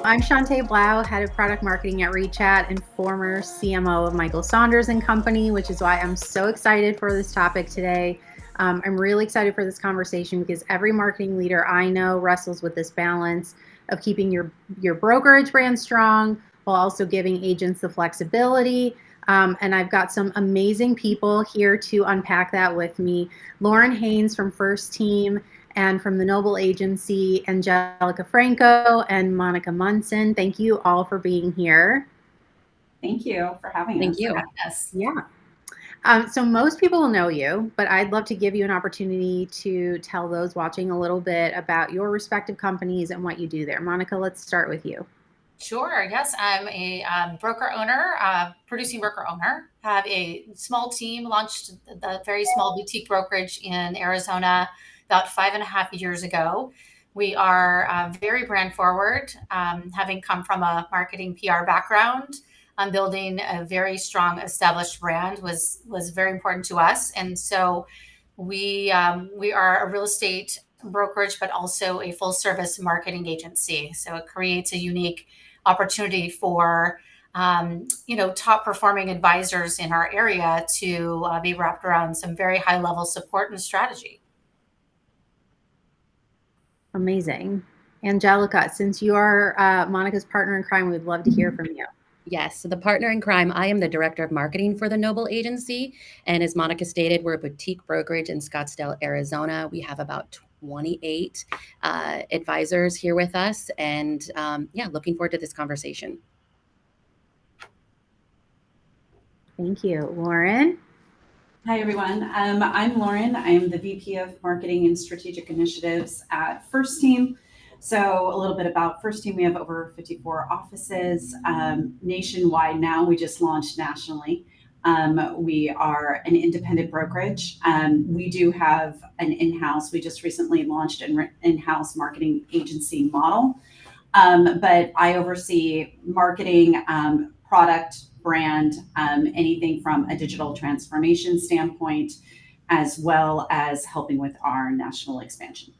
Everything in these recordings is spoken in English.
I'm Chanté Blough, head of product marketing at Rechat and former CMO of Michael Saunders and Company, which is why I'm so excited for this topic today. I'm really excited for this conversation because every marketing leader I know wrestles with this balance of keeping your brokerage brand strong while also giving agents the flexibility. And I've got some amazing people here to unpack that with me. Lauren Henss from First Team, and from the Noble Agency, Angelica Franco and Monica Munson. Thank you all for being here. Thank you for having us. Thank you. Yeah. So most people will know you, but I'd love to give you an opportunity to tell those watching a little bit about your respective companies and what you do there. Monica, let's start with you. Sure. Yes, I'm a broker owner, producing broker owner. Have a small team, launched the very small boutique brokerage in Arizona about 5.5 years ago. We are very brand forward, having come from a marketing PR background. Building a very strong established brand was very important to us, and so we are a real estate brokerage, but also a full service marketing agency. So it creates a unique opportunity for top performing advisors in our area to be wrapped around some very high level support and strategy. Amazing. Angelica, since you are Monica's partner in crime, we'd love to hear from you. Yes, so the partner in crime, I am the director of marketing for the Noble Agency. And as Monica stated, we're a boutique brokerage in Scottsdale, Arizona. We have about 28 advisors here with us. And looking forward to this conversation. Thank you. Lauren? Hi, everyone. I'm Lauren. I'm the VP of Marketing and Strategic Initiatives at First Team. So a little bit about First Team. We have over 54 offices nationwide now. We just launched nationally. We are an independent brokerage. We do have an in-house. We just recently launched an in-house marketing agency model. But I oversee marketing, product, brand, anything from a digital transformation standpoint, as well as helping with our national expansion.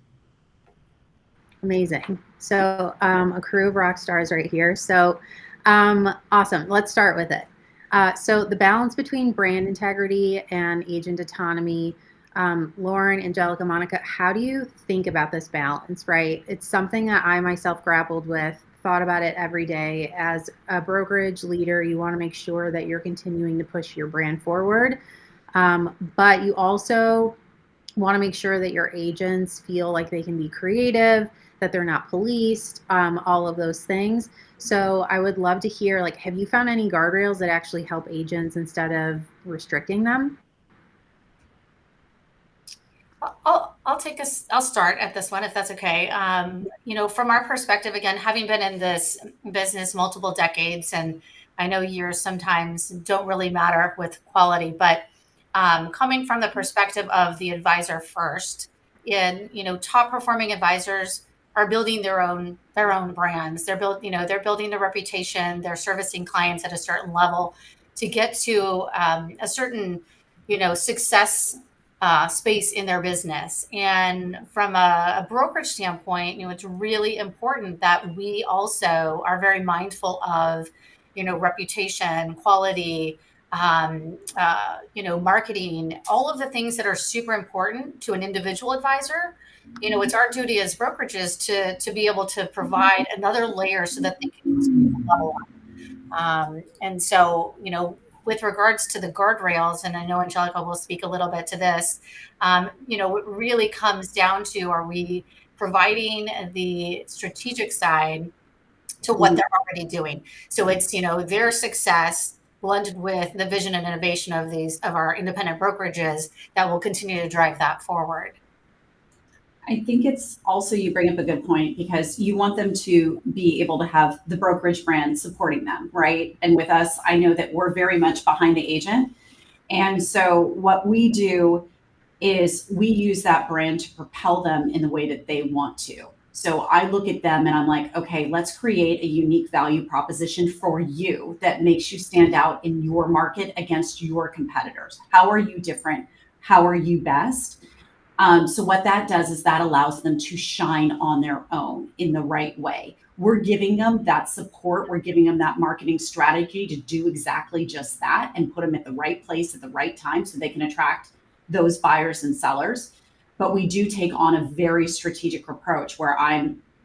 Amazing. So a crew of rock stars right here. So awesome. Let's start with it. So the balance between brand integrity and agent autonomy. Lauren, Angelica, Monica, how do you think about this balance, right? It's something that I myself grappled with, thought about it every day. As a brokerage leader, you want to make sure that you're continuing to push your brand forward. But you also want to make sure that your agents feel like they can be creative, that they're not policed, all of those things. So I would love to hear, like, have you found any guardrails that actually help agents instead of restricting them? I'll start at this one, if that's okay. From our perspective, again, having been in this business multiple decades, and I know years sometimes don't really matter with quality, but coming from the perspective of the advisor first, top performing advisors are building their own brands. They're building their reputation. They're servicing clients at a certain level to get to a certain, success space in their business. And from a brokerage standpoint, it's really important that we also are very mindful of, reputation, quality, marketing, all of the things that are super important to an individual advisor. It's our duty as brokerages to be able to provide another layer so that they can level up. And so, with regards to the guardrails, and I know Angelica will speak a little bit to this, it really comes down to, are we providing the strategic side to what they're already doing? So it's, their success blended with the vision and innovation of our independent brokerages that will continue to drive that forward. I think it's also, you bring up a good point, because you want them to be able to have the brokerage brand supporting them, right? And with us, I know that we're very much behind the agent. And so what we do is we use that brand to propel them in the way that they want to. So I look at them and I'm like, okay, let's create a unique value proposition for you that makes you stand out in your market against your competitors. How are you different? How are you best? So what that does is that allows them to shine on their own in the right way. we're giving them that support. We're giving them that marketing strategy to do exactly just that and put them at the right place at the right time so they can attract those buyers and sellers. But we do take on a very strategic approach where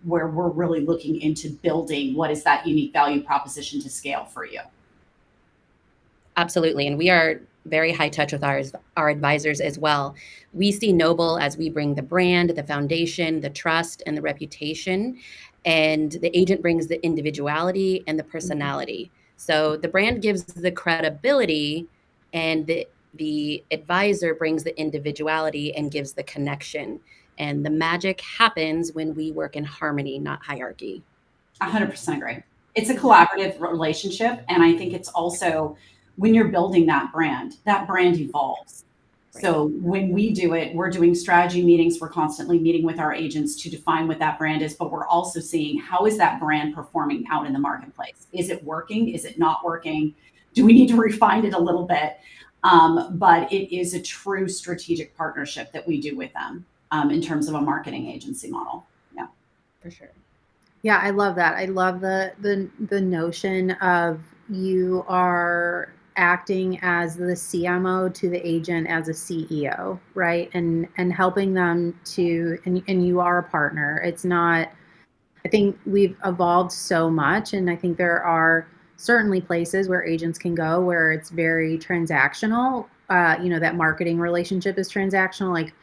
we're really looking into building what is that unique value proposition to scale for you. Absolutely. And we are very high touch with our advisors as well. We see Noble as we bring the brand, the foundation, the trust, and the reputation. And the agent brings the individuality and the personality. So the brand gives the credibility, and the advisor brings the individuality and gives the connection. And the magic happens when we work in harmony, not hierarchy. 100% agree. It's a collaborative relationship. And I think it's also, when you're building that brand evolves. Right. So when we do it, we're doing strategy meetings. We're constantly meeting with our agents to define what that brand is, but we're also seeing how is that brand performing out in the marketplace? Is it working? Is it not working? Do we need to refine it a little bit? But it is a true strategic partnership that we do with them in terms of a marketing agency model. Yeah, for sure. Yeah, I love that. I love the notion of you are acting as the CMO to the agent as a CEO, right? And helping them to, and you are a partner. It's not, I think we've evolved so much, and I think there are certainly places where agents can go where it's very transactional. That marketing relationship is transactional, like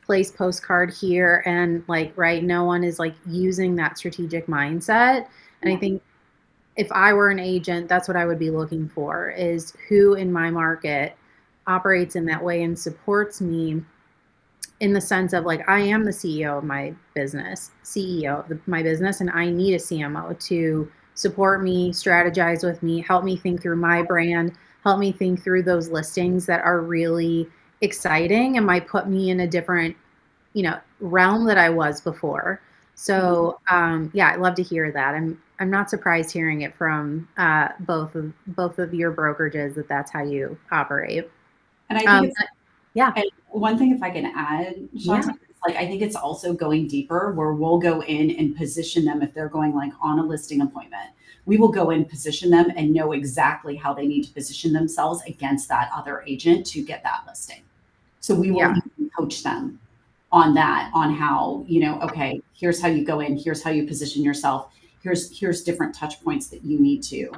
place postcard here, and like, right, no one is like using that strategic mindset. And I think if I were an agent, that's what I would be looking for, is who in my market operates in that way and supports me in the sense of like, I am the CEO of my business, and I need a CMO to support me, strategize with me, help me think through my brand, help me think through those listings that are really exciting and might put me in a different, realm that I was before. So yeah, I love to hear that. I'm not surprised hearing it from both of your brokerages that's how you operate. And I think and one thing, if I can add, Chanté, like, I think it's also going deeper where we'll go in and position them if they're going like on a listing appointment. We will go in, position them, and know exactly how they need to position themselves against that other agent to get that listing. So we will even coach them on that, on how, okay, here's how you go in, here's how you position yourself, here's different touch points that you need to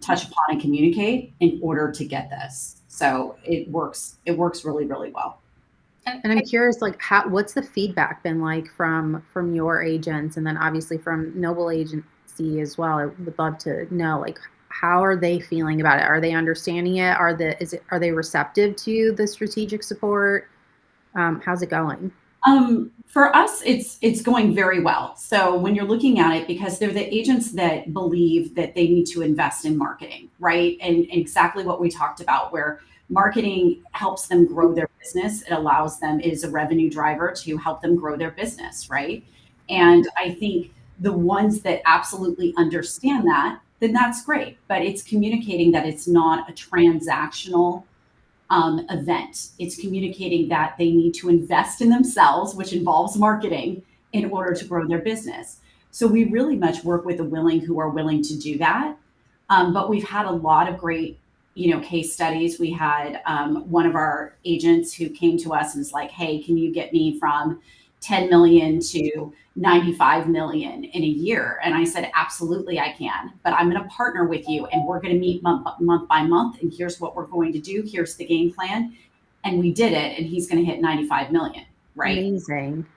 touch upon and communicate in order to get this. So it works really, really well. And I'm curious, like, what's the feedback been like from your agents, and then obviously from Noble Agency as well? I would love to know, like, how are they feeling about it? Are they understanding it? Are they receptive to the strategic support? How's it going? For us, it's going very well. So when you're looking at it, because they're the agents that believe that they need to invest in marketing, right? And exactly what we talked about, where marketing helps them grow their business. It allows them, it is a revenue driver to help them grow their business, right? And I think the ones that absolutely understand that, then that's great. But it's communicating that it's not a transactional event. It's communicating that they need to invest in themselves, which involves marketing, in order to grow their business. So we really much work with the who are willing to do that. But we've had a lot of great, case studies. We had one of our agents who came to us and was like, hey, can you get me from 10 million to 95 million in a year? And I said, absolutely, I can, but I'm going to partner with you, and we're going to meet month by month. And here's what we're going to do. Here's the game plan. And we did it. And he's going to hit 95 million. Right. Amazing.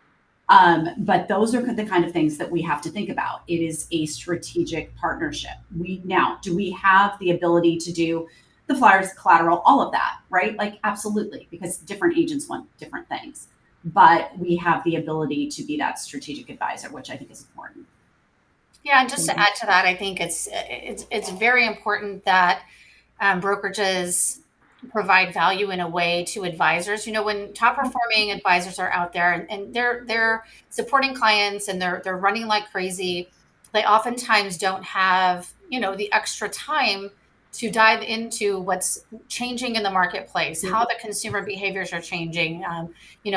But those are the kind of things that we have to think about. It is a strategic partnership. Do we have the ability to do the flyers, collateral, all of that, right? Like, absolutely, because different agents want different things. But we have the ability to be that strategic advisor, which I think is important. Yeah, and just to add to that, I think it's very important that brokerages provide value in a way to advisors. When top performing advisors are out there and they're supporting clients and they're running like crazy, they oftentimes don't have the extra time to dive into what's changing in the marketplace, how the consumer behaviors are changing.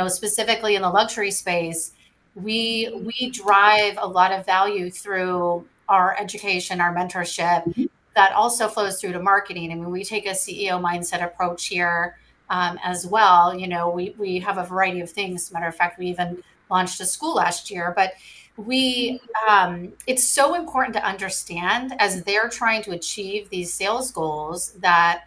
Specifically in the luxury space, we drive a lot of value through our education, our mentorship, that also flows through to marketing. I mean, we take a CEO mindset approach here as well. You know, we have a variety of things. As a matter of fact, we even launched a school last year, but it's so important to understand as they're trying to achieve these sales goals that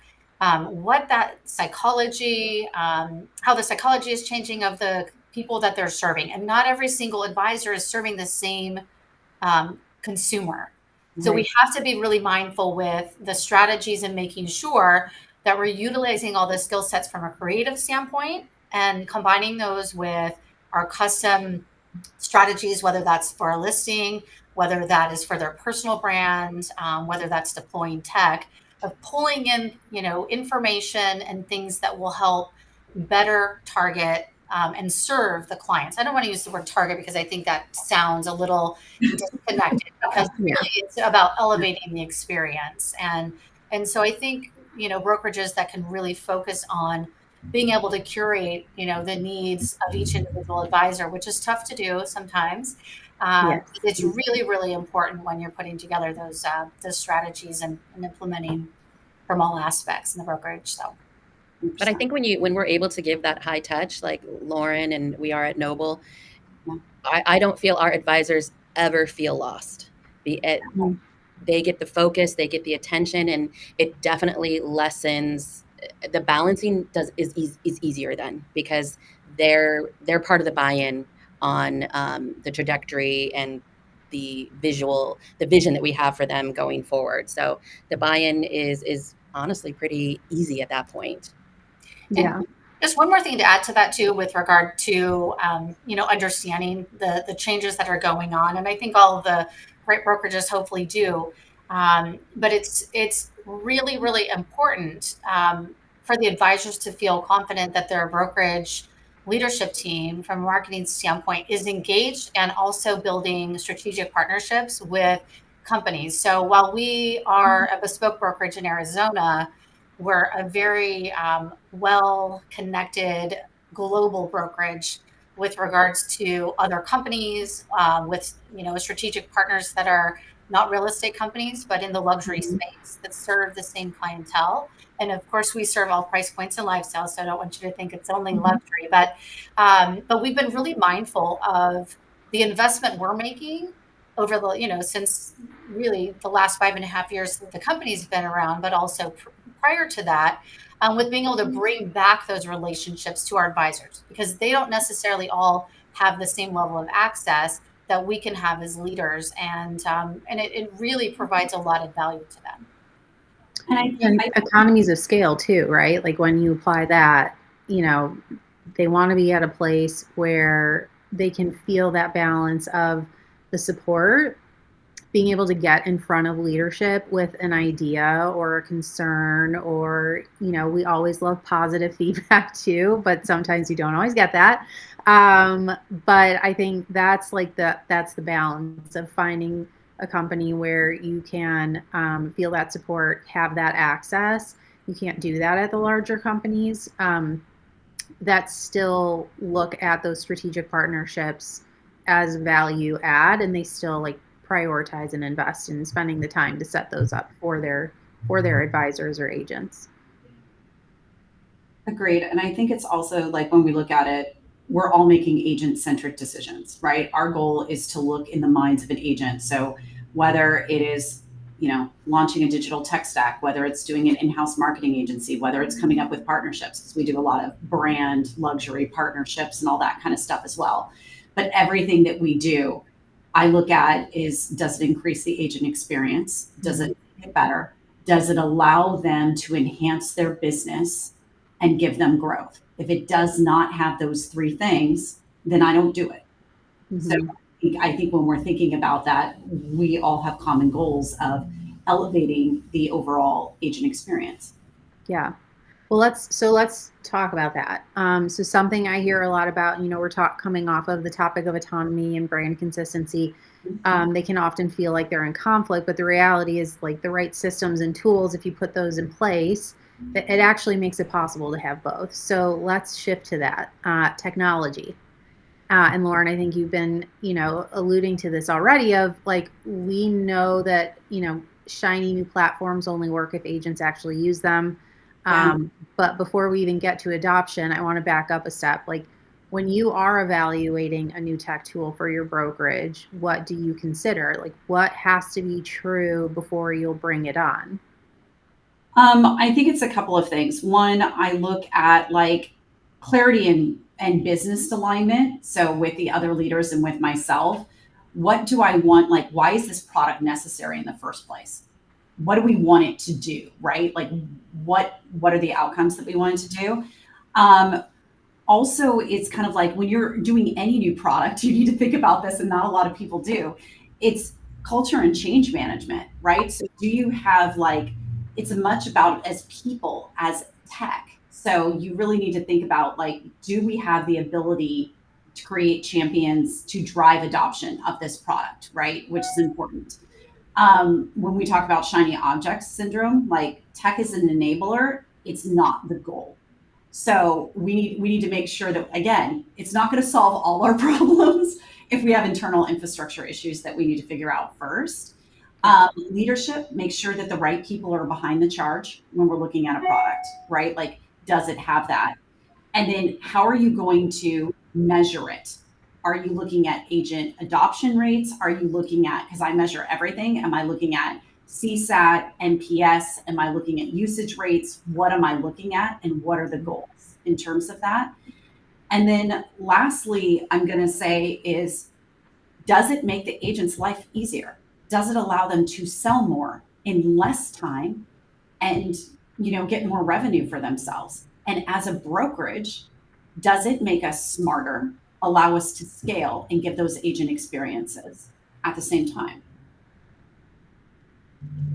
what that psychology, how the psychology is changing of the people that they're serving. And not every single advisor is serving the same consumer. So we have to be really mindful with the strategies and making sure that we're utilizing all the skill sets from a creative standpoint and combining those with our custom strategies, whether that's for a listing, whether that is for their personal brand, whether that's deploying tech, of pulling in, you know, information and things that will help better target and serve the clients. I don't want to use the word target because I think that sounds a little disconnected, because really it's about elevating the experience. And so I think, you know, brokerages that can really focus on being able to curate, you know, the needs of each individual advisor, which is tough to do sometimes. It's really, really important when you're putting together those strategies and implementing from all aspects in the brokerage. So, but I think when we're able to give that high touch, like Lauren and we are at Noble, I don't feel our advisors ever feel lost. They get the focus, they get the attention, and it definitely lessens the balancing. Is easier then, because they're part of the buy-in on the trajectory and the vision that we have for them going forward. So the buy-in is honestly pretty easy at that point. And just one more thing to add to that too, with regard to you know, understanding the changes that are going on, and I think all of the great brokerages hopefully do, but it's really, really important for the advisors to feel confident that their brokerage leadership team, from a marketing standpoint, is engaged and also building strategic partnerships with companies. So while we are a bespoke brokerage in Arizona, we're a very well-connected global brokerage with regards to other companies, with, you know, strategic partners that are not real estate companies, but in the luxury space that serve the same clientele. And of course, we serve all price points and lifestyles, so I don't want you to think it's only luxury. But we've been really mindful of the investment we're making over the, you know, since really the last 5.5 years that the company's been around, but also prior to that, with being able to bring back those relationships to our advisors, because they don't necessarily all have the same level of access that we can have as leaders, and it really provides a lot of value to them. And economies of scale too, right? Like when you apply that, you know, they want to be at a place where they can feel that balance of the support, being able to get in front of leadership with an idea or a concern, or, you know, we always love positive feedback too, but sometimes you don't always get that. But I think that's like that's the balance of finding a company where you can feel that support, have that access. You can't do that at the larger companies that still look at those strategic partnerships as value add, and they still like prioritize and invest in spending the time to set those up for their advisors or agents. Agreed. And I think it's also like, when we look at it, we're all making agent-centric decisions, right? Our goal is to look in the minds of an agent. So whether it is, you know, launching a digital tech stack, whether it's doing an in-house marketing agency, whether it's coming up with partnerships, because we do a lot of brand luxury partnerships and all that kind of stuff as well. But everything that we do, I look at is, does it increase the agent experience? Does it make it better? Does it allow them to enhance their business and give them growth? If it does not have those three things, then I don't do it. So I think when we're thinking about that, we all have common goals of elevating the overall agent experience. Yeah. Well, let's talk about that. So something I hear a lot about, you know, we're coming off of the topic of autonomy and brand consistency. They can often feel like they're in conflict, but the reality is, like, the right systems and tools, if you put those in place, it actually makes it possible to have both. So let's shift to that technology. And Lauren, I think you've been, alluding to this already of like, we know that, shiny new platforms only work if agents actually use them. But before we even get to adoption, I want to back up a step. Like, when you are evaluating a new tech tool for your brokerage, what do you consider? Like, what has to be true before you'll bring it on? I think it's a couple of things. One, I look at like clarity and business alignment. So with the other leaders and with myself, what do I want? Like, why is this product necessary in the first place? What do we want it to do? Right? Like, what are the outcomes that we want it to do? Also, it's kind of like when you're doing any new product, you need to think about this, and not a lot of people do. It's culture and change management, right? So do you have like, it's as much about as people as tech. So you really need to think about like, do we have the ability to create champions to drive adoption of this product, right? Which is important. When we talk about shiny object syndrome, like tech is an enabler, it's not the goal. So we need to make sure that, again, it's not going to solve all our problems if we have internal infrastructure issues that we need to figure out first. Leadership, make sure that the right people are behind the charge when we're looking at a product, right? Like, does it have that? And then how are you going to measure it? Are you looking at agent adoption rates? Are you looking at, because I measure everything, am I looking at CSAT, NPS? Am I looking at usage rates? What am I looking at? And what are the goals in terms of that? And then lastly, I'm going to say is, does it make the agent's life easier? Does it allow them to sell more in less time and, get more revenue for themselves? And as a brokerage, does it make us smarter, allow us to scale and give those agent experiences at the same time?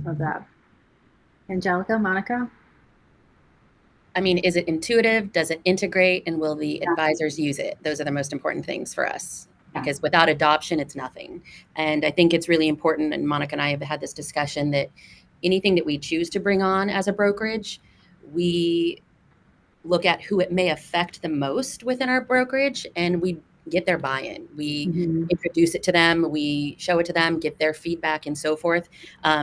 Love that. Angelica, Monica? I mean, is it intuitive? Does it integrate? And will the advisors use it? Those are the most important things for us. Because without adoption, it's nothing. And I think it's really important, and Monica and I have had this discussion, that anything that we choose to bring on as a brokerage, we look at who it may affect the most within our brokerage, and we get their buy-in. We introduce it to them, we show it to them, get their feedback and so forth.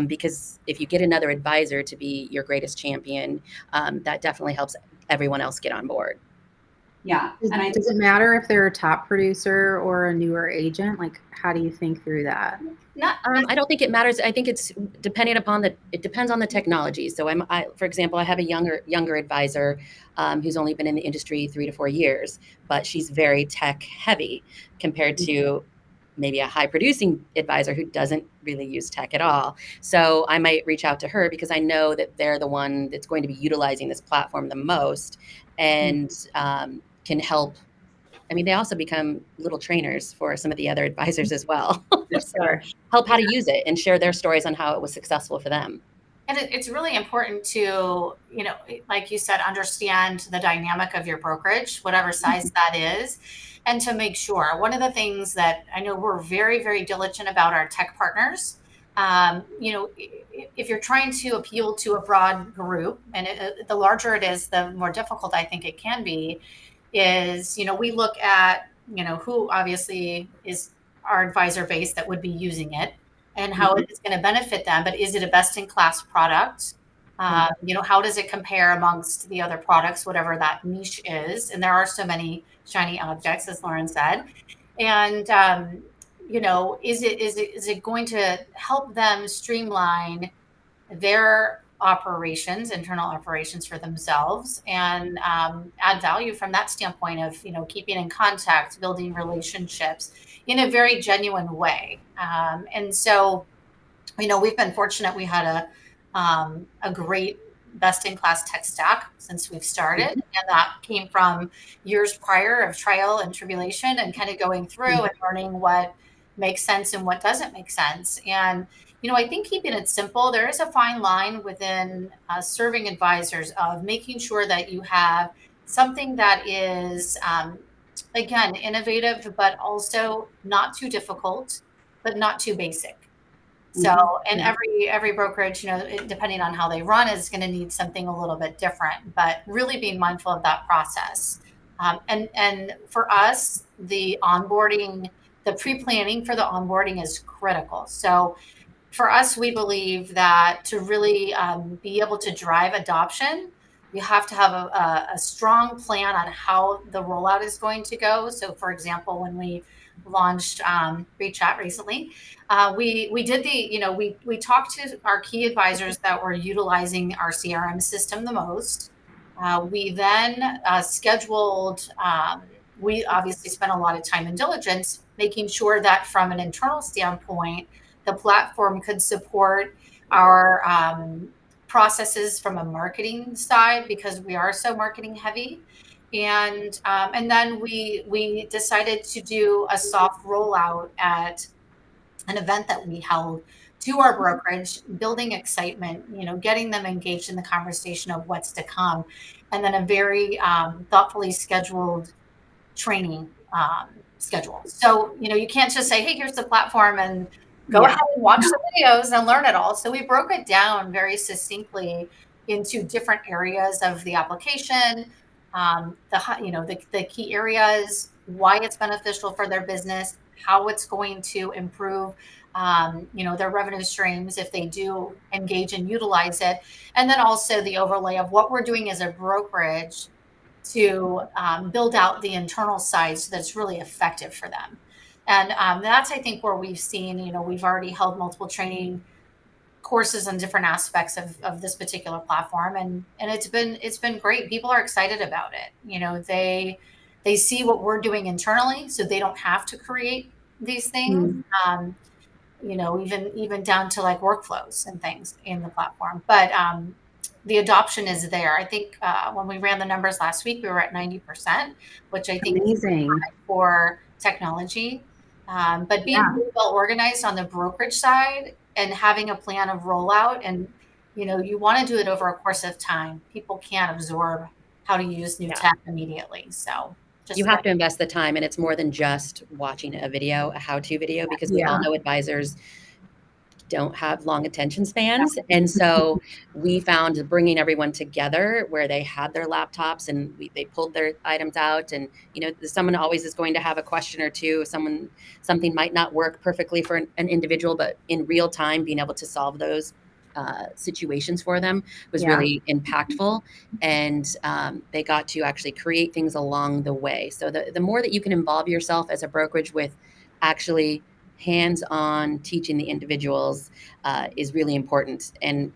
Because if you get another advisor to be your greatest champion, that definitely helps everyone else get on board. Yeah. And does it matter if they're a top producer or a newer agent? Like, how do you think through that? I don't think it matters. I think it's dependent upon it depends on the technology. So for example, I have a younger advisor who's only been in the industry 3 to 4 years, but she's very tech heavy compared to maybe a high producing advisor who doesn't really use tech at all. So I might reach out to her because I know that they're the one that's going to be utilizing this platform the most and can help. I mean, they also become little trainers for some of the other advisors as well. Sure. Help how to use it and share their stories on how it was successful for them. And it's really important to, like you said, understand the dynamic of your brokerage, whatever size that is, and to make sure. One of the things that I know we're very, very diligent about our tech partners, if you're trying to appeal to a broad group, and the larger it is, the more difficult I think it can be, is, we look at, who obviously is our advisor base that would be using it and how it's going to benefit them. But is it a best-in-class product? How does it compare amongst the other products, whatever that niche is? And there are so many shiny objects, as Lauren said. And, is it going to help them streamline their operations, internal operations for themselves, and add value from that standpoint of, keeping in contact, building relationships in a very genuine way. And so, we've been fortunate. We had a great best-in-class tech stack since we've started. And that came from years prior of trial and tribulation and kind of going through and learning what makes sense and what doesn't make sense. And I think keeping it simple, there is a fine line within serving advisors of making sure that you have something that is, again, innovative, but also not too difficult, but not too basic. So, and every brokerage, depending on how they run, is going to need something a little bit different, but really being mindful of that process And for us, the onboarding, the pre-planning for the onboarding is critical. So for us, we believe that to really be able to drive adoption, you have to have a strong plan on how the rollout is going to go. So for example, when we launched Rechat recently, we did we talked to our key advisors that were utilizing our CRM system the most. We then scheduled, we obviously spent a lot of time and diligence making sure that from an internal standpoint, the platform could support our processes from a marketing side, because we are so marketing heavy. And then we decided to do a soft rollout at an event that we held to our brokerage, building excitement, getting them engaged in the conversation of what's to come, and then a very thoughtfully scheduled training schedule. So, you can't just say, hey, here's the platform and go ahead and watch the videos and learn it all. So we broke it down very succinctly into different areas of the application, the key areas, why it's beneficial for their business, how it's going to improve their revenue streams if they do engage and utilize it. And then also the overlay of what we're doing as a brokerage to build out the internal side so that it's really effective for them. And that's, I think, where we've seen, we've already held multiple training courses on different aspects of this particular platform. And it's been great. People are excited about it. They see what we're doing internally, so they don't have to create these things. Even down to like workflows and things in the platform. But the adoption is there. I think when we ran the numbers last week, we were at 90%, which I think amazing is for technology. But being really well organized on the brokerage side and having a plan of rollout, and you want to do it over a course of time. People can't absorb how to use new tech immediately. So you have to invest the time, and it's more than just watching a video, a how-to video, because we all know advisors don't have long attention spans. And so we found bringing everyone together where they had their laptops and they pulled their items out, and someone always is going to have a question or two. Something might not work perfectly for an individual, but in real time being able to solve those situations for them was really impactful. And they got to actually create things along the way. So the more that you can involve yourself as a brokerage with actually hands-on teaching the individuals is really important. And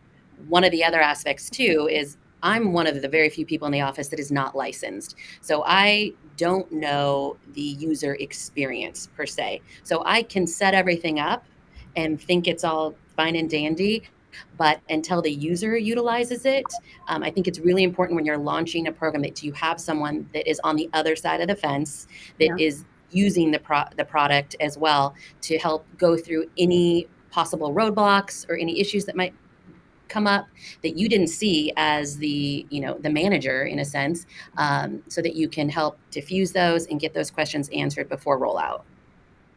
one of the other aspects too is I'm one of the very few people in the office that is not licensed. So I don't know the user experience per se. So I can set everything up and think it's all fine and dandy. But until the user utilizes it, I think it's really important when you're launching a program that you have someone that is on the other side of the fence that is using the product as well to help go through any possible roadblocks or any issues that might come up that you didn't see as the manager in a sense, so that you can help diffuse those and get those questions answered before rollout.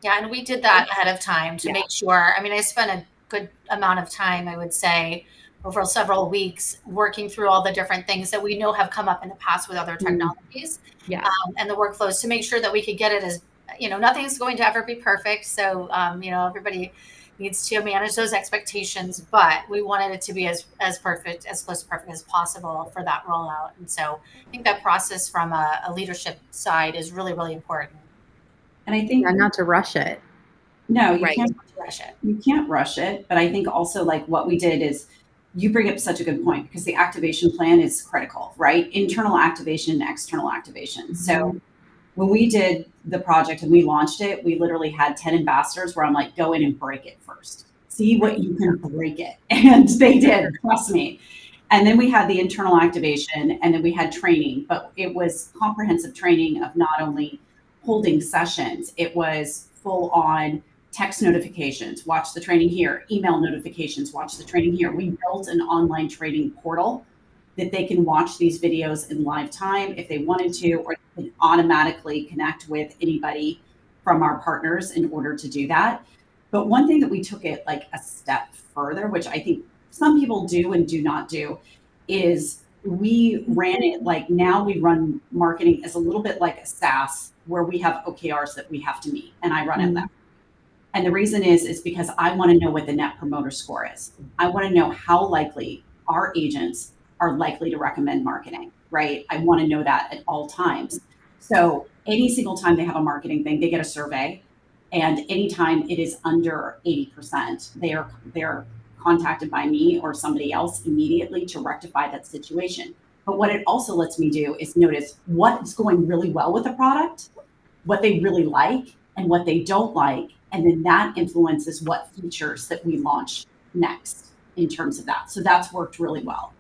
Yeah, and we did that ahead of time to make sure. I mean, I spent a good amount of time, I would say, over several weeks working through all the different things that we know have come up in the past with other technologies and the workflows to make sure that we could get it as, nothing's going to ever be perfect. So, everybody needs to manage those expectations, but we wanted it to be as perfect, as close to perfect as possible for that rollout. And so I think that process from a leadership side is really, really important. And I think not to rush it. No, you can't rush it. You can't rush it. But I think also like what we did is you bring up such a good point because the activation plan is critical, right? Internal activation, external activation. Mm-hmm. So when we did the project and we launched it, we literally had 10 ambassadors where I'm like, go in and break it first. See what you can break it. And they did, trust me. And then we had the internal activation and then we had training, but it was comprehensive training of not only holding sessions, it was full on text notifications, watch the training here, email notifications, watch the training here. We built an online training portal that they can watch these videos in live time if they wanted to, or they can automatically connect with anybody from our partners in order to do that. But one thing that we took it like a step further, which I think some people do and do not do, is we ran it like, now we run marketing as a little bit like a SaaS, where we have OKRs that we have to meet, and I run it that way. And the reason is because I want to know what the net promoter score is. I want to know how likely our agents are likely to recommend marketing, right? I want to know that at all times. So any single time they have a marketing thing, they get a survey, and anytime it is under 80%, they're contacted by me or somebody else immediately to rectify that situation. But what it also lets me do is notice what's going really well with the product, what they really like, and what they don't like. And then that influences what features that we launch next in terms of that. So that's worked really well.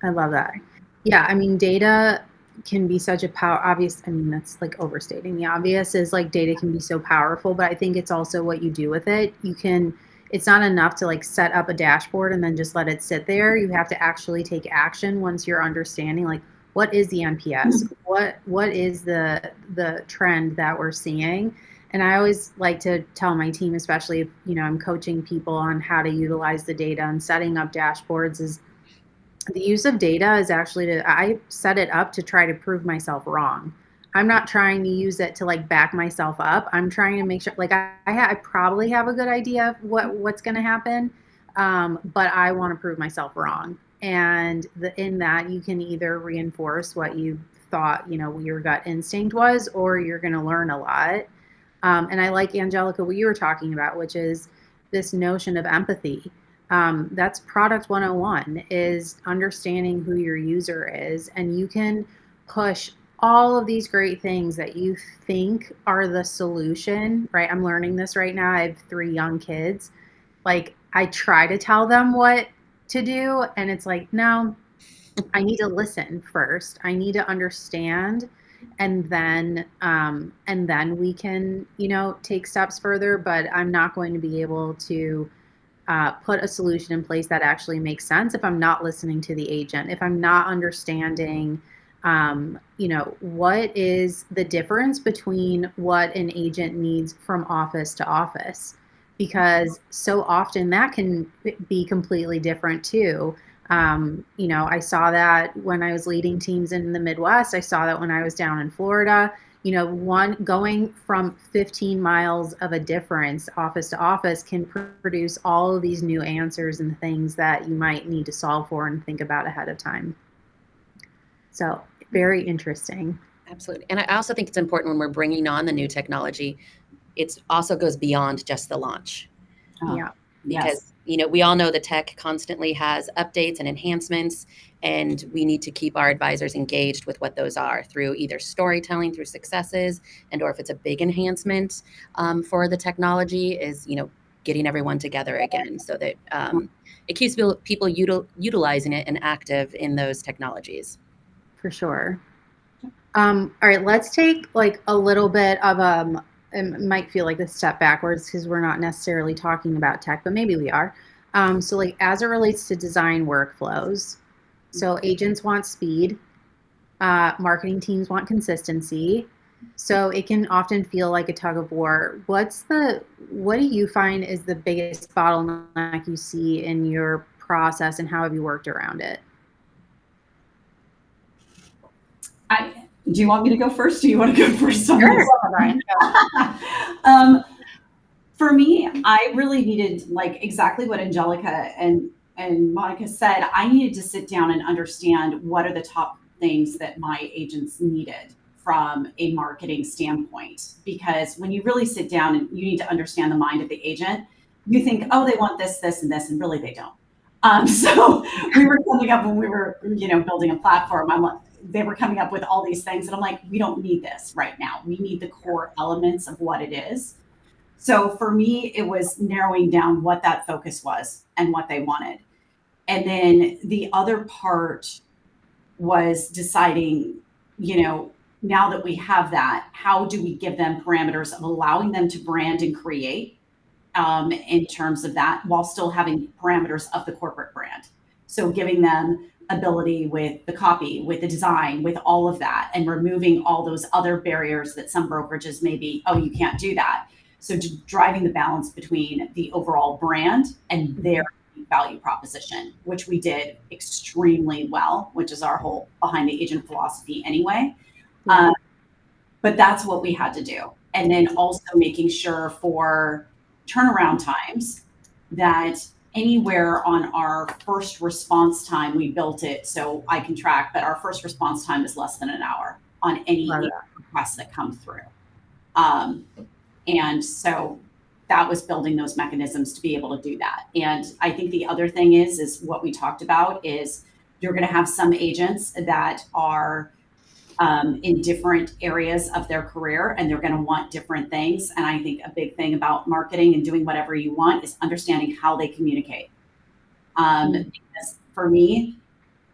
I love that. Yeah, I mean, data can be such a that's like overstating the obvious, is like data can be so powerful, but I think it's also what you do with it. It's not enough to like set up a dashboard and then just let it sit there. You have to actually take action once you're understanding, like, what is the NPS? What is the trend that we're seeing? And I always like to tell my team, especially if, I'm coaching people on how to utilize the data and setting up dashboards, is the use of data is actually I set it up to try to prove myself wrong. I'm not trying to use it to like back myself up. I'm trying to make sure, like, I probably have a good idea of what's going to happen, but I want to prove myself wrong. And in that, you can either reinforce what you thought, your gut instinct was, or you're going to learn a lot. And I like, Angelica, what you were talking about, which is this notion of empathy. That's product 101, is understanding who your user is. And you can push all of these great things that you think are the solution, right? I'm learning this right now. I have 3 young kids. Like, I try to tell them what to do, and it's like, no, I need to listen first. I need to understand, and then we can, take steps further. But I'm not going to be able to put a solution in place that actually makes sense if I'm not listening to the agent, if I'm not understanding, what is the difference between what an agent needs from office to office, because so often that can be completely different too. I saw that when I was leading teams in the Midwest. I saw that when I was down in Florida. One going from 15 miles of a difference office to office can produce all of these new answers and things that you might need to solve for and think about ahead of time. So very interesting. Absolutely. And I also think it's important when we're bringing on the new technology, it also goes beyond just the launch. Yeah. Because, we all know the tech constantly has updates and enhancements, and we need to keep our advisors engaged with what those are through either storytelling, through successes, and or if it's a big enhancement for the technology, is, getting everyone together again so that it keeps people utilizing it and active in those technologies. For sure. All right, let's take like a little bit of it might feel like a step backwards because we're not necessarily talking about tech, but maybe we are. So like as it relates to design workflows, so agents want speed, marketing teams want consistency. So it can often feel like a tug of war. What do you find is the biggest bottleneck you see in your process, and how have you worked around it? Do you want me to go first? Do you want to go first on Sure. this? Brian. For me, I really needed, like exactly what Angelica and Monica said. I needed to sit down and understand what are the top things that my agents needed from a marketing standpoint. Because when you really sit down and you need to understand the mind of the agent, you think, oh, they want this, this, and this, and really they don't. So we were coming up when we were, building a platform. They were coming up with all these things, and I'm like, we don't need this right now. We need the core elements of what it is. So for me, it was narrowing down what that focus was and what they wanted. And then the other part was deciding, now that we have that, how do we give them parameters of allowing them to brand and create in terms of that, while still having parameters of the corporate brand. So giving them ability with the copy, with the design, with all of that, and removing all those other barriers that some brokerages may be, oh, you can't do that. So driving the balance between the overall brand and their value proposition, which we did extremely well, which is our whole behind the agent philosophy anyway. But that's what we had to do. And then also making sure for turnaround times that anywhere on our first response time, we built it so I can track, but our first response time is less than an hour on any requests that come through. And so that was building those mechanisms to be able to do that. And I think the other thing is what we talked about is you're going to have some agents that are in different areas of their career, and they're going to want different things. And I think a big thing about marketing and doing whatever you want is understanding how they communicate. Because for me,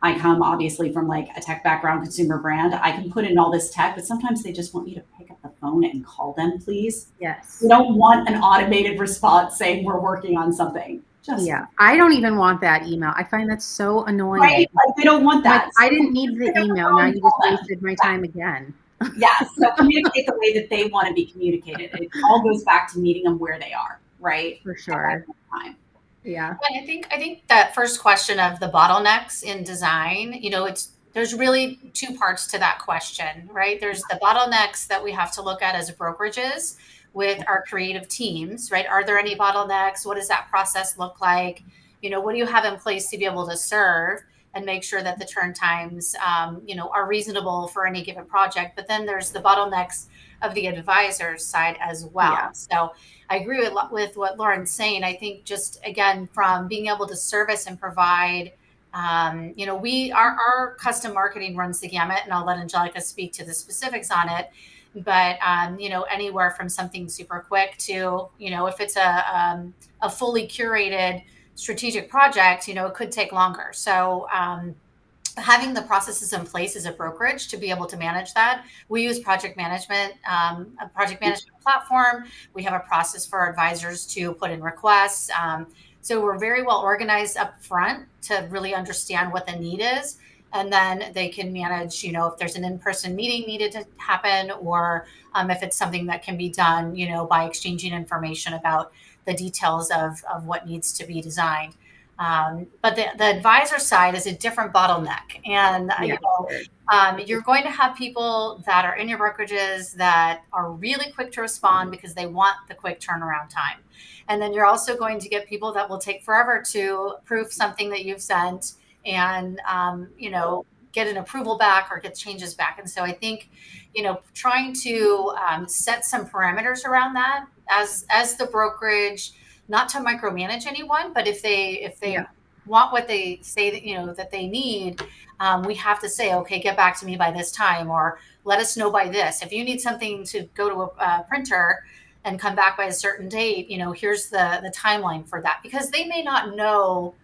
I come obviously from like a tech background, consumer brand. I can put in all this tech, but sometimes they just want you to pick up the phone and call them, please. Yes. You don't want an automated response saying we're working on something. I don't even want that email. I find that so annoying. Right? Like they don't want that. Like, I didn't need the email. Now you just wasted my time again. Yes. So communicate the way that they want to be communicated. It all goes back to meeting them where they are, right? For sure. Yeah. And I think that first question of the bottlenecks in design, there's really two parts to that question, right? There's the bottlenecks that we have to look at as brokerages with our creative teams, right? Are there any bottlenecks? What does that process look like? What do you have in place to be able to serve and make sure that the turn times, are reasonable for any given project? But then there's the bottlenecks of the advisor's side as well. Yeah. So I agree with what Lauren's saying. I think just, again, from being able to service and provide, our custom marketing runs the gamut, and I'll let Angelica speak to the specifics on it. But, anywhere from something super quick to, if it's a fully curated strategic project, it could take longer. So having the processes in place as a brokerage to be able to manage that, we use project management, a project management platform. We have a process for advisors to put in requests. So we're very well organized up front to really understand what the need is. And then they can manage, if there's an in-person meeting needed to happen, or if it's something that can be done, by exchanging information about the details of what needs to be designed. But the advisor side is a different bottleneck. And, you're going to have people that are in your brokerages that are really quick to respond because they want the quick turnaround time. And then you're also going to get people that will take forever to approve something that you've sent and, get an approval back or get changes back. And so I think, trying to set some parameters around that as the brokerage, not to micromanage anyone, but if they want what they say that they need, we have to say, okay, get back to me by this time, or let us know by this. If you need something to go to a printer and come back by a certain date, here's the timeline for that, because they may not know,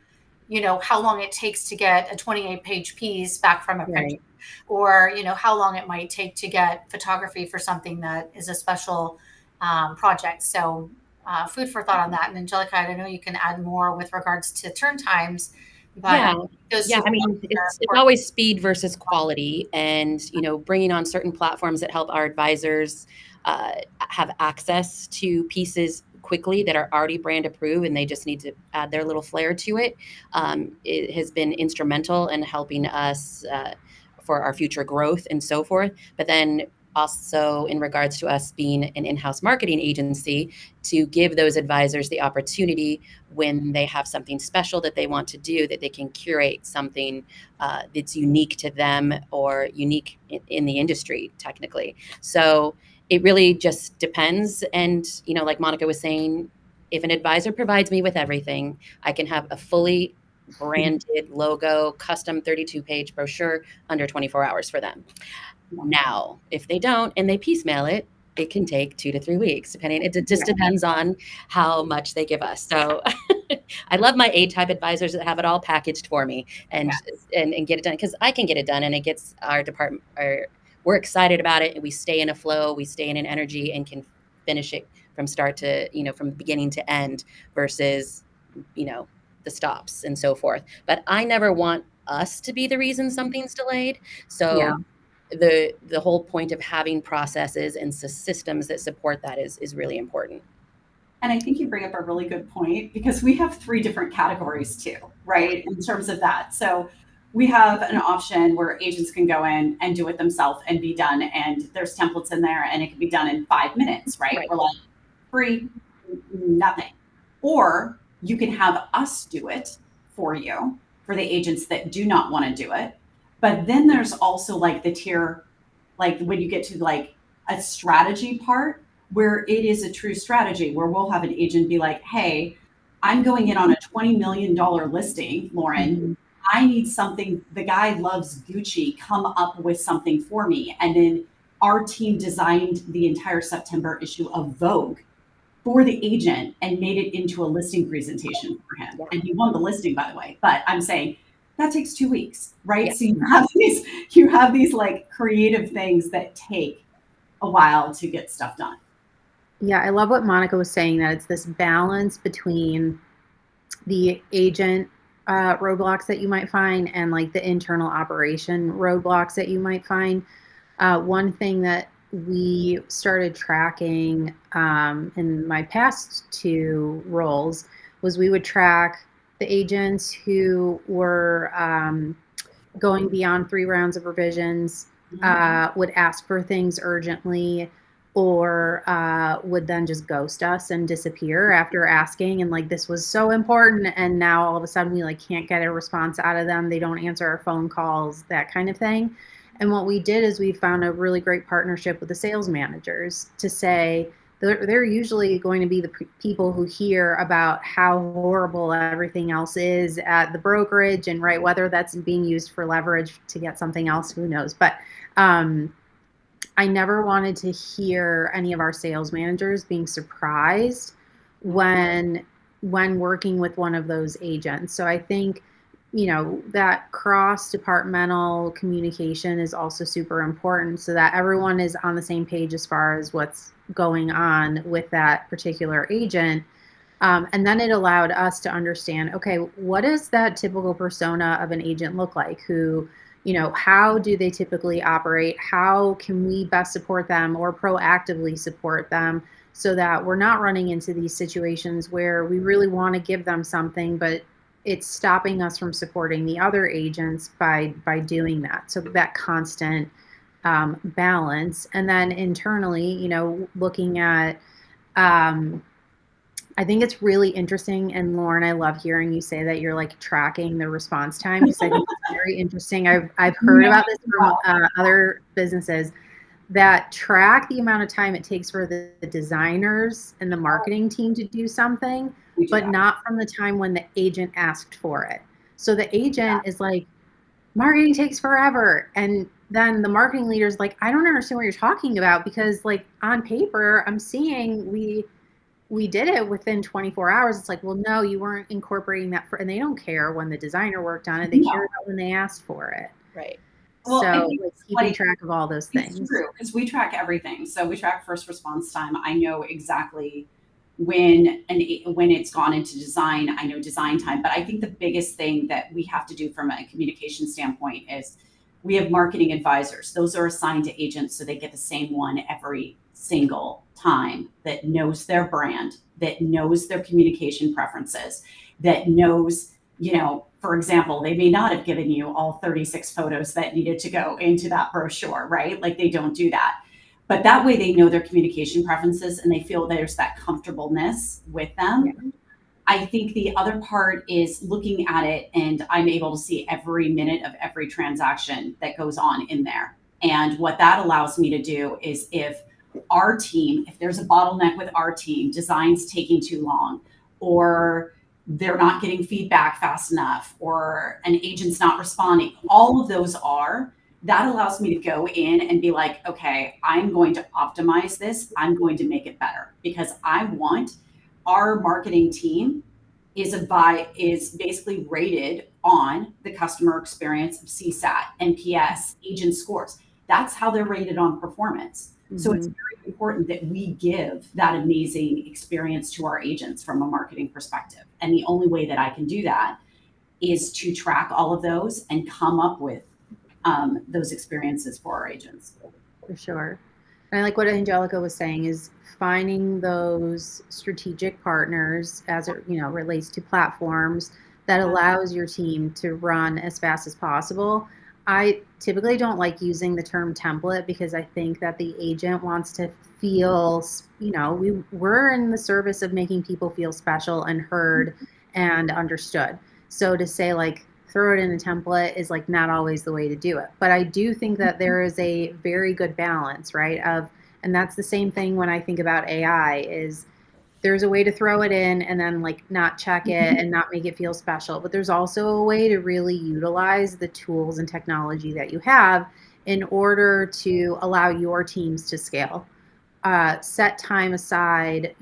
how long it takes to get a 28-page piece back from a printer, or, how long it might take to get photography for something that is a special project. So food for thought on that. And Angelica, I know you can add more with regards to turn times. But it's always speed versus quality, and, bringing on certain platforms that help our advisors have access to pieces quickly that are already brand approved, and they just need to add their little flair to it. It has been instrumental in helping us for our future growth and so forth. But then also in regards to us being an in-house marketing agency, to give those advisors the opportunity when they have something special that they want to do, that they can curate something that's unique to them or unique in the industry technically. So it really just depends. And, like Monica was saying, if an advisor provides me with everything, I can have a fully branded logo, custom 32-page brochure under 24 hours for them. Now, if they don't and they piecemeal it, it can take 2 to 3 weeks, depending. It just depends on how much they give us. So I love my A-type advisors that have it all packaged for me and get it done, because I can get it done, and it gets our department, we're excited about it, and we stay in a flow, we stay in an energy, and can finish it from start to, from beginning to end versus, the stops and so forth. But I never want us to be the reason something's delayed. So the whole point of having processes and systems that support that is really important. And I think you bring up a really good point because we have 3 different categories too, right? In terms of that. So we have an option where agents can go in and do it themselves and be done. And there's templates in there and it can be done in 5 minutes, right? We're like, free, nothing. Or you can have us do it for you for the agents that do not want to do it. But then there's also like the tier, like when you get to like a strategy part where it is a true strategy where we'll have an agent be like, hey, I'm going in on a $20 million listing, Lauren. Mhm. I need something. The guy loves Gucci. Come up with something for me. And then our team designed the entire September issue of Vogue for the agent and made it into a listing presentation for him. And he won the listing, by the way. But I'm saying that takes 2 weeks, right? Yeah. So you have these like creative things that take a while to get stuff done. Yeah, I love what Monica was saying, that it's this balance between the agent roadblocks that you might find and like the internal operation roadblocks that you might find. One thing that we started tracking in my past 2 roles was we would track the agents who were going beyond 3 rounds of revisions, would ask for things urgently, or would then just ghost us and disappear after asking, and like this was so important, and now all of a sudden we like can't get a response out of them. They don't answer our phone calls, that kind of thing. And what we did is we found a really great partnership with the sales managers to say they're usually going to be the people who hear about how horrible everything else is at the brokerage, and right, whether that's being used for leverage to get something else, who knows. But I never wanted to hear any of our sales managers being surprised when working with one of those agents. So I think, you know, that cross-departmental communication is also super important so that everyone is on the same page as far as what's going on with that particular agent. And then it allowed us to understand, okay, what does that typical persona of an agent look like? Who, you know, how do they typically operate? How can we best support them or proactively support them so that we're not running into these situations where we really want to give them something, but it's stopping us from supporting the other agents by doing that. So that constant balance. And then internally, you know, looking at, I think it's really interesting. And Lauren, I love hearing you say that you're like tracking the response time, because I think it's very interesting. I've heard about this from other businesses that track the amount of time it takes for the designers and the marketing team to do something, but not from the time when the agent asked for it. So the agent is like, marketing takes forever. And then the marketing leader's like, I don't understand what you're talking about, because like on paper, I'm seeing we did it within 24 hours. It's like, well, no, you weren't incorporating that and they don't care when the designer worked on it. They care about when they asked for it. Right. Well, so like, keeping track of all those things. It's true, because we track everything. So we track first response time. I know exactly when it's gone into design. I know design time. But I think the biggest thing that we have to do from a communication standpoint is we have marketing advisors. Those are assigned to agents, so they get the same one every single time, that knows their brand, that knows their communication preferences, that knows, you know, for example, they may not have given you all 36 photos that needed to go into that brochure, right? Like they don't do that. But that way they know their communication preferences and they feel there's that comfortableness with them. Yeah. I think the other part is looking at it, and I'm able to see every minute of every transaction that goes on in there. And what that allows me to do is if there's a bottleneck with our team, design's taking too long, or they're not getting feedback fast enough, or an agent's not responding, all of those that allows me to go in and be like, okay, I'm going to optimize this. I'm going to make it better, because I want our marketing team is basically rated on the customer experience of CSAT, NPS, agent scores. That's how they're rated on performance. Mm-hmm. So it's very important that we give that amazing experience to our agents from a marketing perspective. And the only way that I can do that is to track all of those and come up with those experiences for our agents. For sure. And I like what Angelica was saying is finding those strategic partners as it, relates to platforms that allows your team to run as fast as possible. I typically don't like using the term template because I think that the agent wants to feel, we're in the service of making people feel special and heard and understood. So to say like throw it in a template is like not always the way to do it. But I do think that there is a very good balance, right? And that's the same thing when I think about AI is there's a way to throw it in and then like not check it and not make it feel special. But there's also a way to really utilize the tools and technology that you have in order to allow your teams to scale. Set time aside,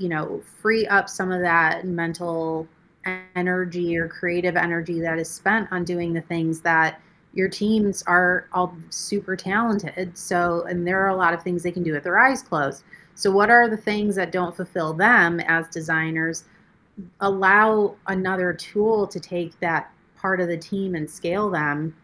free up some of that mental energy or creative energy that is spent on doing the things that your teams are all super talented. So, and there are a lot of things they can do with their eyes closed. So what are the things that don't fulfill them as designers? Allow another tool to take that part of the team and scale them,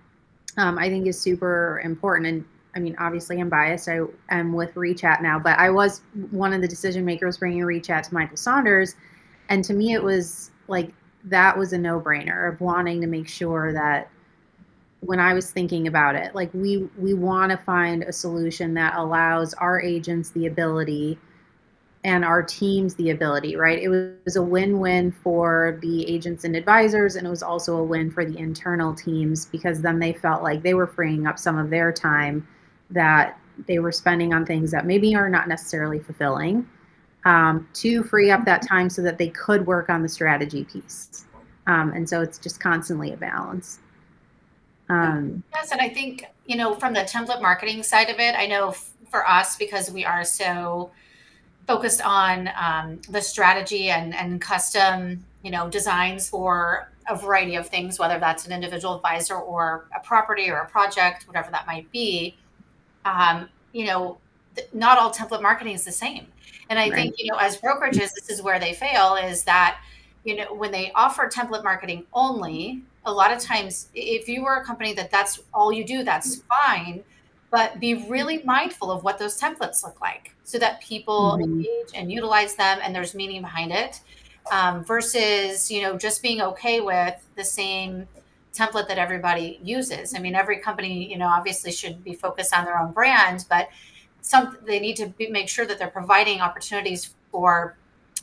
I think is super important. And I mean, obviously I'm biased. I am with Rechat now, but I was one of the decision makers bringing Rechat to Michael Saunders. And to me, it was like, that was a no-brainer of wanting to make sure that when I was thinking about it, like we want to find a solution that allows our agents the ability and our teams the ability, right? It was a win-win for the agents and advisors, and it was also a win for the internal teams because then they felt like they were freeing up some of their time that they were spending on things that maybe are not necessarily fulfilling, to free up that time so that they could work on the strategy piece. And so it's just constantly a balance. Yes, and I think, from the template marketing side of it, I know for us, because we are so focused on the strategy and custom, designs for a variety of things, whether that's an individual advisor or a property or a project, whatever that might be, not all template marketing is the same. And I think, as brokerages, this is where they fail is that, when they offer template marketing only, a lot of times, if you are a company that's all you do, that's fine. But be really mindful of what those templates look like so that people engage and utilize them and there's meaning behind it, versus, just being okay with the same template that everybody uses. I mean, every company, obviously should be focused on their own brand, but they need to make sure that they're providing opportunities for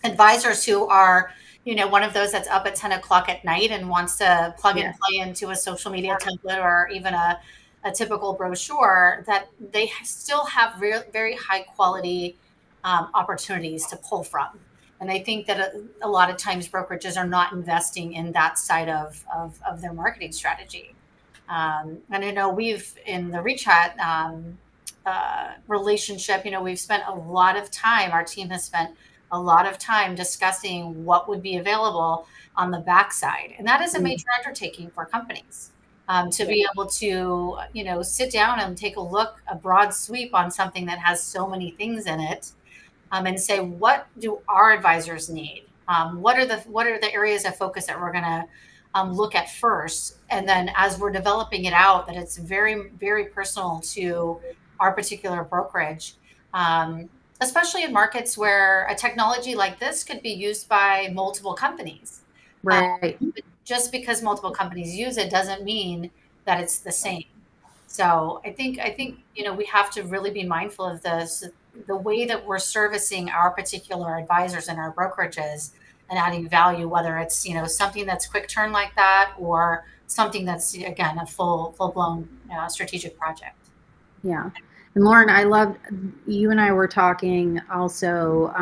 advisors who are, one of those that's up at 10 o'clock at night and wants to plug and play into a social media template or even a typical brochure, that they still have very high quality opportunities to pull from. And I think that a lot of times brokerages are not investing in that side of their marketing strategy. And I know we've, in the Rechat relationship, we've spent a lot of time, our team has spent a lot of time discussing what would be available on the backside. And that is a major undertaking for companies. To be able to, sit down and take a broad sweep on something that has so many things in it, and say, what do our advisors need? What are the areas of focus that we're going to look at first? And then as we're developing it out, that it's very, very personal to our particular brokerage, especially in markets where a technology like this could be used by multiple companies. Right. Just because multiple companies use it doesn't mean that it's the same. So I think we have to really be mindful of the way that we're servicing our particular advisors and our brokerages and adding value, whether it's something that's quick turn like that or something that's, again, a full blown strategic project. Yeah. And Lauren, I loved, you and I were talking also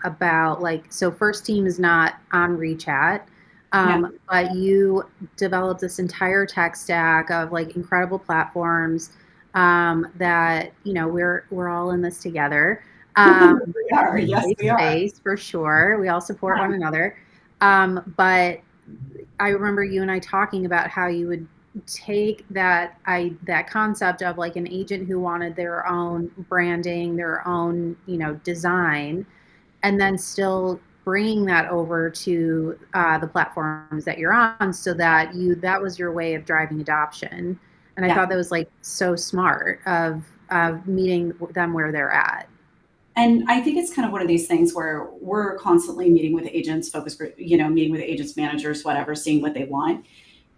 about so First Team is not on Rechat, but you developed this entire tech stack of incredible platforms that, we're all in this together. We are, yes, we are. Space, for sure. We all support one another. But I remember you and I talking about how you would take that concept of an agent who wanted their own branding, their own design, and then still bringing that over to the platforms that you're on, so that was your way of driving adoption. And I thought that was so smart of meeting them where they're at. And I think it's kind of one of these things where we're constantly meeting with agents, focus group, meeting with agents, managers, whatever, seeing what they want.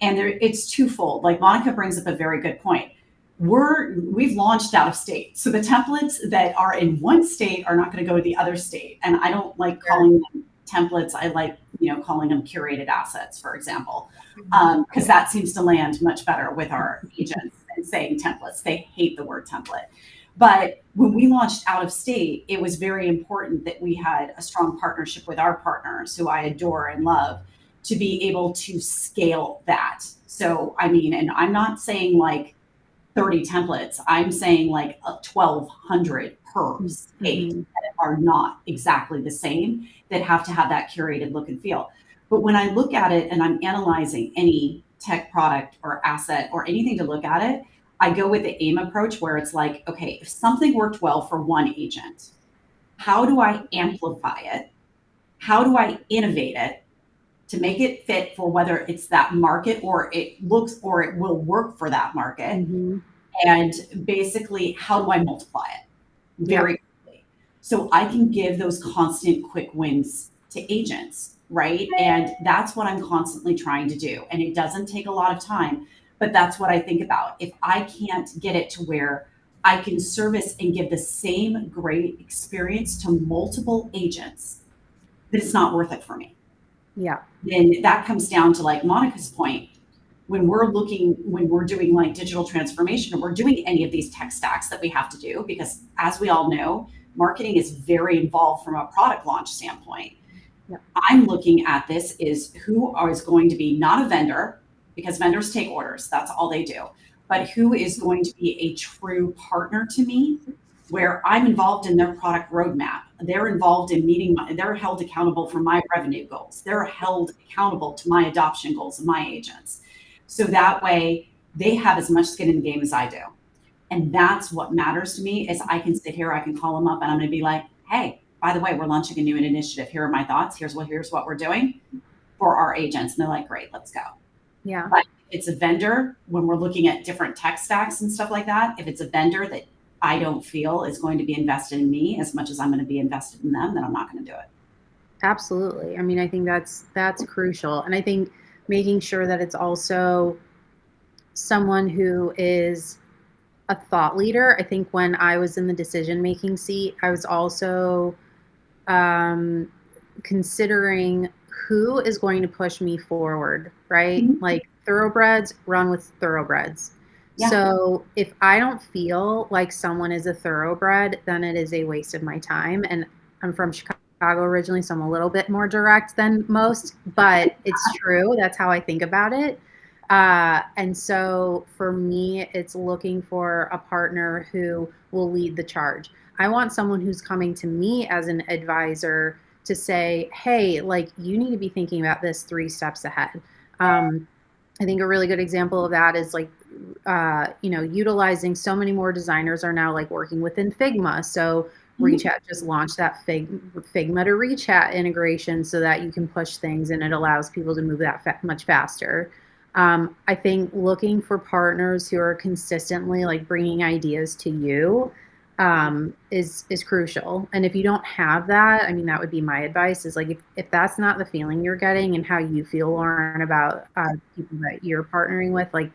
And it's twofold. Like Monica brings up a very good point. We've launched out of state. So the templates that are in one state are not going to go to the other state. And I don't like calling them templates. I like, calling them curated assets, for example, because that seems to land much better with our agents than saying templates. They hate the word template. But when we launched out of state, it was very important that we had a strong partnership with our partners, who I adore and love, to be able to scale that. So, I mean, and I'm not saying like 30 templates, I'm saying like 1,200 per state that are not exactly the same, that have to have that curated look and feel. But when I look at it and I'm analyzing any tech product or asset or anything to look at it, I go with the AIM approach, where it's like, okay, if something worked well for one agent, how do I amplify it? How do I innovate it to make it fit for whether it's that market or it looks or it will work for that market? And basically, how do I multiply it very quickly? So I can give those constant quick wins to agents, right? And that's what I'm constantly trying to do. And it doesn't take a lot of time. But that's what I think about. If I can't get it to where I can service and give the same great experience to multiple agents, then it's not worth it for me. Yeah. Then that comes down to, like Monica's point, when we're doing like digital transformation, or we're doing any of these tech stacks that we have to do, because as we all know, marketing is very involved from a product launch standpoint. Yep. I'm looking at this is who is going to be not a vendor, because vendors take orders, that's all they do, but who is going to be a true partner to me, where I'm involved in their product roadmap. They're involved in they're held accountable for my revenue goals. They're held accountable to my adoption goals of my agents. So that way they have as much skin in the game as I do. And that's what matters to me, is I can sit here, I can call them up, and I'm going to be like, hey, by the way, we're launching a new initiative. Here are my thoughts. Here's what we're doing for our agents. And they're like, great, let's go. Yeah. But it's a vendor, when we're looking at different tech stacks and stuff like that, if it's a vendor that I don't feel is going to be invested in me as much as I'm going to be invested in them, then I'm not going to do it. Absolutely. I mean, I think that's crucial. And I think making sure that it's also someone who is a thought leader. I think when I was in the decision-making seat, I was also considering who is going to push me forward, right? Like thoroughbreds run with thoroughbreds. Yeah. So if I don't feel like someone is a thoroughbred, then it is a waste of my time. And I'm from Chicago originally, so I'm a little bit more direct than most, but it's true. That's how I think about it. And so for me, it's looking for a partner who will lead the charge. I want someone who's coming to me as an advisor to say, hey, like, you need to be thinking about this 3 steps ahead. I think a really good example of that is like, utilizing so many more designers are now like working within Figma. So Rechat just launched that Figma to Rechat integration so that you can push things and it allows people to move that much faster. I think looking for partners who are consistently like bringing ideas to you is crucial. And if you don't have that, I mean, that would be my advice, is like, if that's not the feeling you're getting and how you feel, Lauren, about people that you're partnering with, like,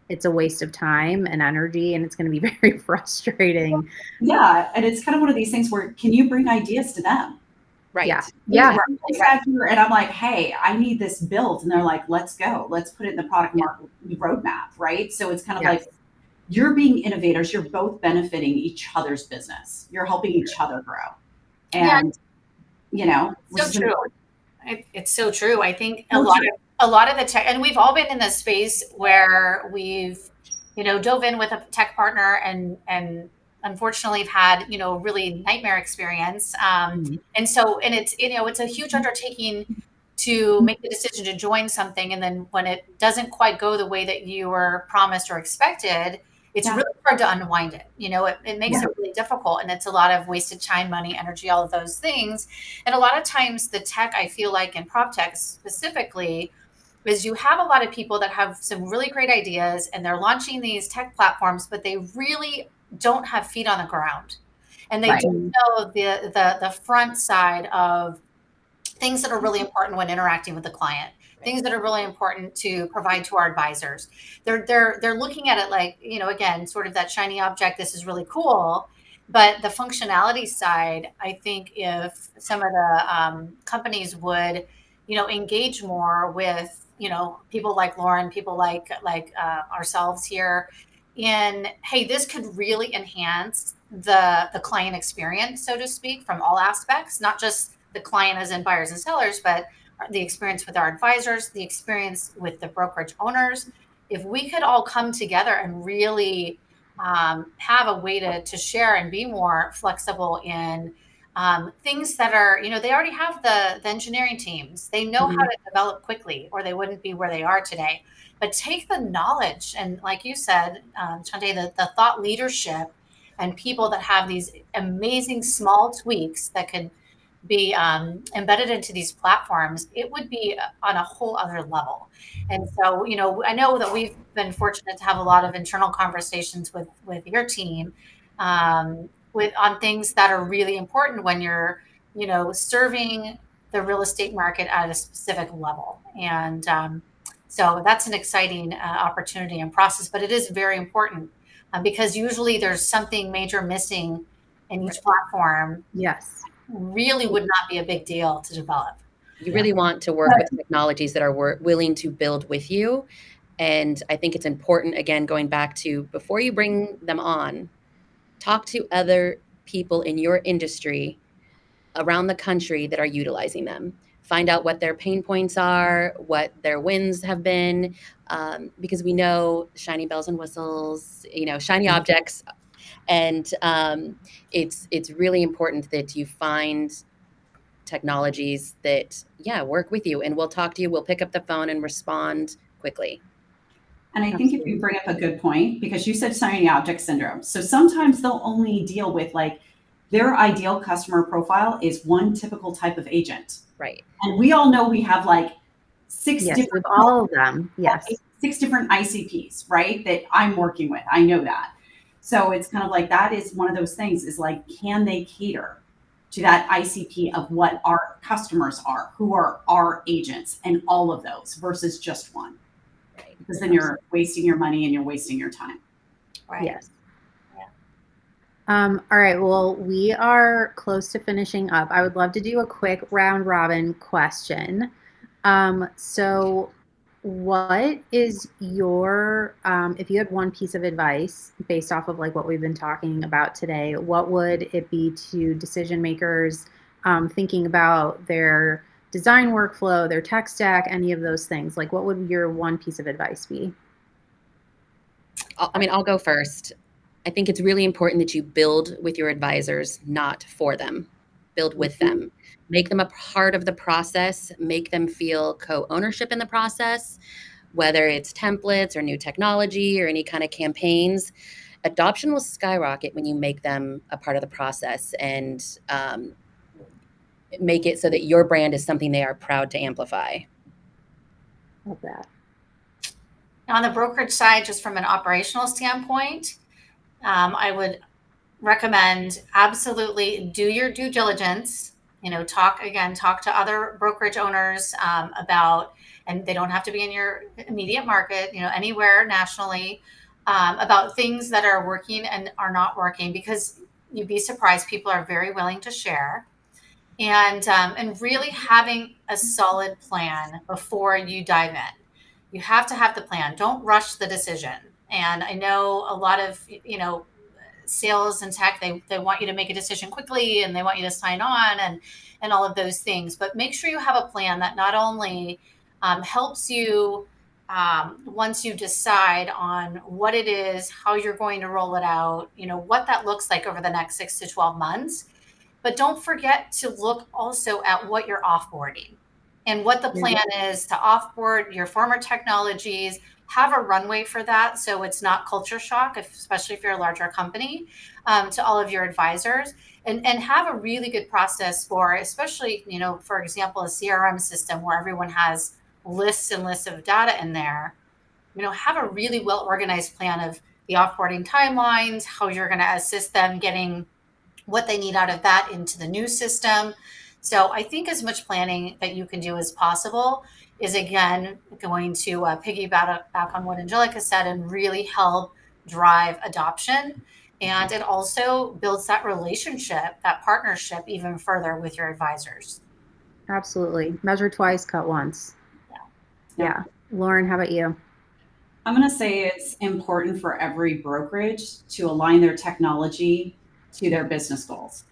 it's a waste of time and energy, and it's going to be very frustrating. Yeah. And it's kind of one of these things where, can you bring ideas to them? Right. Yeah. And I'm like, hey, I need this built. And they're like, let's go. Let's put it in the product market roadmap. Right. So it's kind of like, you're being innovators. You're both benefiting each other's business. You're helping each other grow. And, so true. It's so true. I think a lot of the tech, and we've all been in this space where we've, dove in with a tech partner and unfortunately have had, really nightmare experience. And it's a huge undertaking to make the decision to join something. And then when it doesn't quite go the way that you were promised or expected, it's really hard to unwind it. It makes it really difficult, and it's a lot of wasted time, money, energy, all of those things. And a lot of times the tech, I feel like in prop tech specifically, is you have a lot of people that have some really great ideas and they're launching these tech platforms, but they really don't have feet on the ground. and they Right. don't know the front side of things that are really important when interacting with the client, things that are really important to provide to our advisors. They're looking at it like, again, sort of that shiny object. This is really cool. But the functionality side, I think if some of the companies would, engage more with, people like Lauren, people like ourselves here, in, hey, this could really enhance the client experience, so to speak, from all aspects, not just the client as in buyers and sellers, but the experience with our advisors, the experience with the brokerage owners. If we could all come together and really have a way to share and be more flexible in things that are, they already have the engineering teams. They know how to develop quickly, or they wouldn't be where they are today. But take the knowledge and, like you said, Chanté, the thought leadership and people that have these amazing small tweaks that could be embedded into these platforms, it would be on a whole other level. And so, I know that we've been fortunate to have a lot of internal conversations with your team on things that are really important when you're, serving the real estate market at a specific level. And so that's an exciting opportunity and process, but it is very important because usually there's something major missing in each platform. Yes. Really would not be a big deal to develop. You really want to work with technologies that are willing to build with you. And I think it's important, again, going back to before you bring them on, talk to other people in your industry around the country that are utilizing them. Find out what their pain points are, what their wins have been, because we know shiny bells and whistles, shiny objects. And it's really important that you find technologies that, work with you, and we'll talk to you. We'll pick up the phone and respond quickly. And I think if you bring up a good point, because you said shiny object syndrome. So sometimes they'll only deal with their ideal customer profile is one typical type of agent. Right. And we all know we have six different, all of them. Yes. 6 different ICPs, right? That I'm working with. I know that. So it's kind of that is one of those things is can they cater to that ICP of what our customers are, who are our agents, and all of those versus just one. Right. Because then you're wasting your money and you're wasting your time. Right. Yes. All right. Well, we are close to finishing up. I would love to do a quick round robin question. So what is your, if you had one piece of advice based off of what we've been talking about today, what would it be to decision makers thinking about their design workflow, their tech stack, any of those things? What would your one piece of advice be? I'll go first. I think it's really important that you build with your advisors, not for them. Build with them. Make them a part of the process. Make them feel co-ownership in the process, whether it's templates or new technology or any kind of campaigns. Adoption will skyrocket when you make them a part of the process and make it so that your brand is something they are proud to amplify. Love that. On the brokerage side, just from an operational standpoint, I would recommend absolutely do your due diligence. Talk to other brokerage owners about, and they don't have to be in your immediate market, anywhere nationally, about things that are working and are not working, because you'd be surprised, people are very willing to share. And really having a solid plan before you dive in. You have to have the plan. Don't rush the decision. And I know a lot of, sales and tech, they want you to make a decision quickly and they want you to sign on and all of those things. But make sure you have a plan that not only helps you once you decide on what it is, how you're going to roll it out, what that looks like over the next 6 to 12 months. But don't forget to look also at what you're offboarding and what the plan is to offboard your former technologies. Have a runway for that, so it's not culture shock, especially if you're a larger company, to all of your advisors, and have a really good process for, especially, for example, a CRM system where everyone has lists and lists of data in there. Have a really well organized plan of the offboarding timelines, how you're going to assist them getting what they need out of that into the new system. So I think as much planning that you can do as possible is, again, going to piggyback back on what Angelica said and really help drive adoption. And it also builds that relationship, that partnership even further with your advisors. Absolutely. Measure twice, cut once. Yeah. Lauren, how about you? I'm going to say it's important for every brokerage to align their technology to their business goals,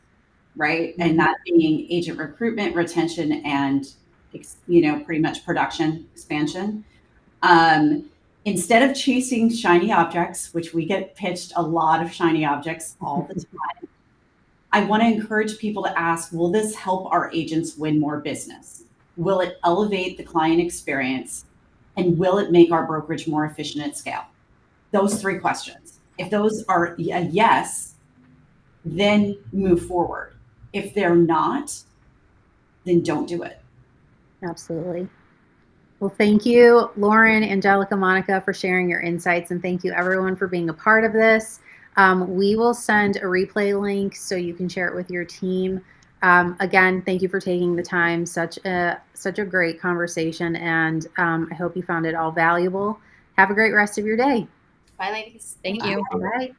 right? Mm-hmm. And that being agent recruitment, retention, and pretty much production expansion. Instead of chasing shiny objects, which we get pitched a lot of shiny objects all the time, I want to encourage people to ask, will this help our agents win more business? Will it elevate the client experience? And will it make our brokerage more efficient at scale? Those 3 questions. If those are a yes, then move forward. If they're not, then don't do it. Absolutely. Well, thank you, Lauren, Angelica, Monica, for sharing your insights. And thank you, everyone, for being a part of this. We will send a replay link so you can share it with your team. Again, thank you for taking the time. Such a great conversation. And I hope you found it all valuable. Have a great rest of your day. Bye, ladies. Thank you. Bye.